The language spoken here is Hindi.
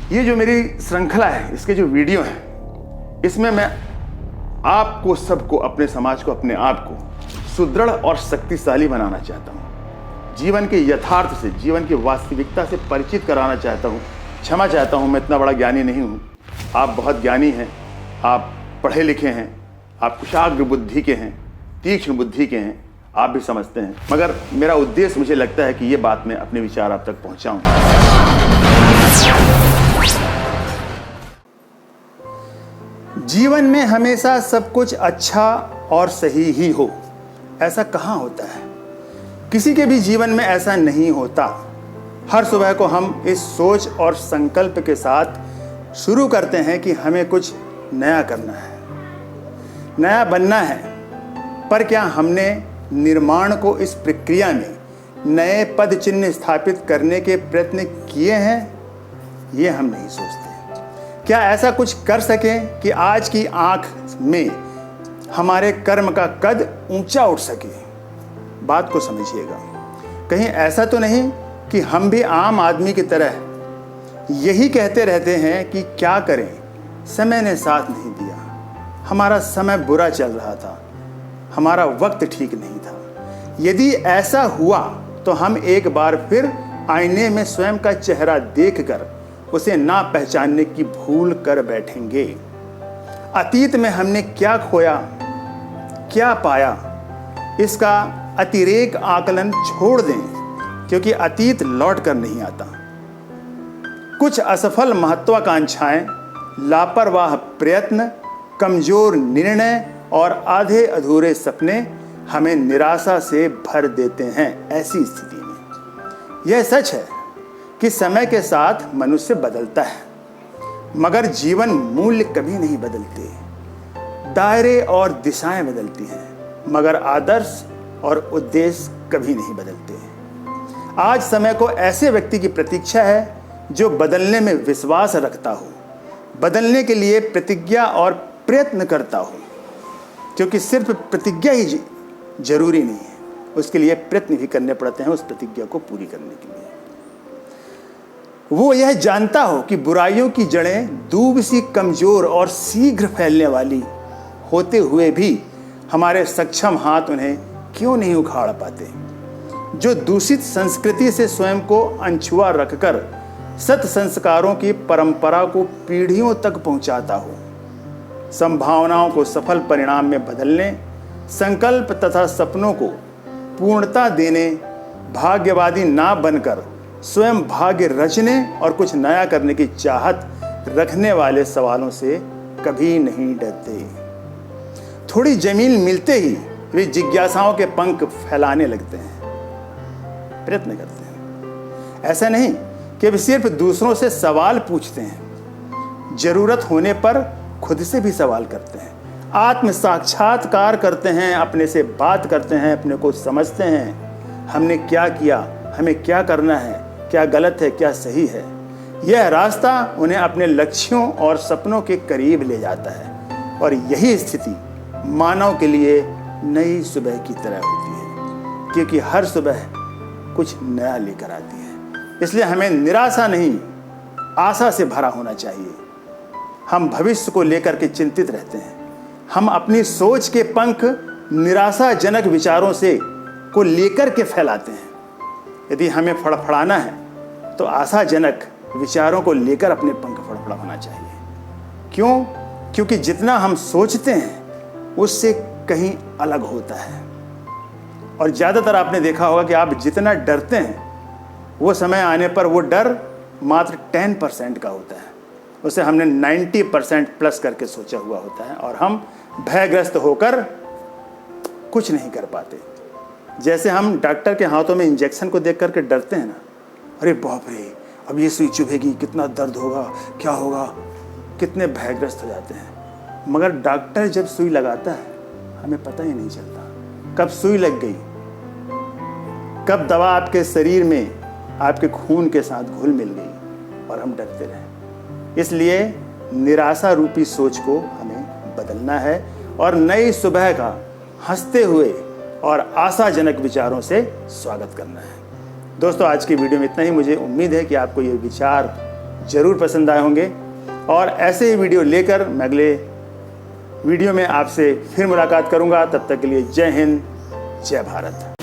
ये जो मेरी श्रृंखला है, इसके जो वीडियो हैं, इसमें मैं आपको सबको, अपने समाज को, अपने आप को सुदृढ़ और शक्तिशाली बनाना चाहता हूँ। जीवन के यथार्थ से, जीवन की वास्तविकता से परिचित कराना चाहता हूँ। क्षमा चाहता हूँ, मैं इतना बड़ा ज्ञानी नहीं हूँ। आप बहुत ज्ञानी हैं, आप पढ़े लिखे हैं, आप कुशाग्र बुद्धि के हैं, तीक्ष्ण बुद्धि के हैं, आप भी समझते हैं। मगर मेरा उद्देश्य, मुझे लगता है कि ये बात मैं अपने विचार आप तक पहुँचाऊँ। जीवन में हमेशा सब कुछ अच्छा और सही ही हो, ऐसा कहाँ होता है? किसी के भी जीवन में ऐसा नहीं होता। हर सुबह को हम इस सोच और संकल्प के साथ शुरू करते हैं कि हमें कुछ नया करना है, नया बनना है। पर क्या हमने निर्माण को इस प्रक्रिया में नए पद चिन्ह स्थापित करने के प्रयत्न किए हैं? ये हम नहीं सोचते। क्या ऐसा कुछ कर सकें कि आज की आंख में हमारे कर्म का कद ऊंचा उठ सके? बात को समझिएगा। कहीं ऐसा तो नहीं कि हम भी आम आदमी की तरह यही कहते रहते हैं कि क्या करें, समय ने साथ नहीं दिया, हमारा समय बुरा चल रहा था, हमारा वक्त ठीक नहीं था। यदि ऐसा हुआ तो हम एक बार फिर आईने में स्वयं का चेहरा देखकर उसे ना पहचानने की भूल कर बैठेंगे। अतीत में हमने क्या खोया, क्या पाया, इसका अतिरेक आकलन छोड़ दें, क्योंकि अतीत लौट कर नहीं आता। कुछ असफल महत्वाकांक्षाएं, लापरवाह प्रयत्न, कमजोर निर्णय और आधे अधूरे सपने हमें निराशा से भर देते हैं। ऐसी स्थिति में यह सच है कि समय के साथ मनुष्य बदलता है, मगर जीवन मूल्य कभी नहीं बदलते। दायरे और दिशाएं बदलती हैं, मगर आदर्श और उद्देश्य कभी नहीं बदलते। आज समय को ऐसे व्यक्ति की प्रतीक्षा है जो बदलने में विश्वास रखता हो, बदलने के लिए प्रतिज्ञा और प्रयत्न करता हो, क्योंकि सिर्फ प्रतिज्ञा ही जरूरी नहीं है, उसके लिए प्रयत्न भी करने पड़ते हैं उस प्रतिज्ञा को पूरी करने के लिए। वो यह जानता हो कि बुराइयों की जड़ें दूब सी कमजोर और शीघ्र फैलने वाली होते हुए भी हमारे सक्षम हाथ उन्हें क्यों नहीं उखाड़ पाते। जो दूषित संस्कृति से स्वयं को अनछुआ रखकर सत संस्कारों की परंपरा को पीढ़ियों तक पहुंचाता हो, संभावनाओं को सफल परिणाम में बदलने, संकल्प तथा सपनों को पूर्णता देने, भाग्यवादी ना बनकर स्वयं भाग्य रचने और कुछ नया करने की चाहत रखने वाले सवालों से कभी नहीं डरते। थोड़ी जमीन मिलते ही वे जिज्ञासाओं के पंख फैलाने लगते हैं, प्रयत्न करते हैं। ऐसा नहीं कि वे सिर्फ दूसरों से सवाल पूछते हैं, जरूरत होने पर खुद से भी सवाल करते हैं, आत्म साक्षात्कार करते हैं, अपने से बात करते हैं, अपने को समझते हैं। हमने क्या किया, हमें क्या करना है, क्या गलत है, क्या सही है। यह रास्ता उन्हें अपने लक्ष्यों और सपनों के करीब ले जाता है। और यही स्थिति मानव के लिए नई सुबह की तरह होती है, क्योंकि हर सुबह कुछ नया लेकर आती है। इसलिए हमें निराशा नहीं, आशा से भरा होना चाहिए। हम भविष्य को लेकर के चिंतित रहते हैं। हम अपनी सोच के पंख निराशाजनक विचारों से को लेकर के फैलाते हैं। यदि हमें फड़फड़ाना है तो आशाजनक विचारों को लेकर अपने पंख फड़फड़ाना चाहिए। क्यों? क्योंकि जितना हम सोचते हैं उससे कहीं अलग होता है। और ज़्यादातर आपने देखा होगा कि आप जितना डरते हैं वो समय आने पर वो डर मात्र 10% का होता है, उसे हमने 90% प्लस करके सोचा हुआ होता है और हम भयग्रस्त होकर कुछ नहीं कर पाते। जैसे हम डॉक्टर के हाथों में इंजेक्शन को देख करके डरते हैं ना, अरे बाप रे, अब ये सुई चुभेगी, कितना दर्द होगा, क्या होगा, कितने भयग्रस्त हो जाते हैं। मगर डॉक्टर जब सुई लगाता है हमें पता ही नहीं चलता कब सुई लग गई, कब दवा आपके शरीर में आपके खून के साथ घुल मिल गई और हम डरते रहे। इसलिए निराशा रूपी सोच को हमें बदलना है और नई सुबह का हंसते हुए और आशाजनक विचारों से स्वागत करना है। दोस्तों, आज की वीडियो में इतना ही। मुझे उम्मीद है कि आपको ये विचार ज़रूर पसंद आए होंगे और ऐसे ही वीडियो लेकर मैं अगले वीडियो में आपसे फिर मुलाकात करूंगा। तब तक के लिए जय हिंद, जय भारत।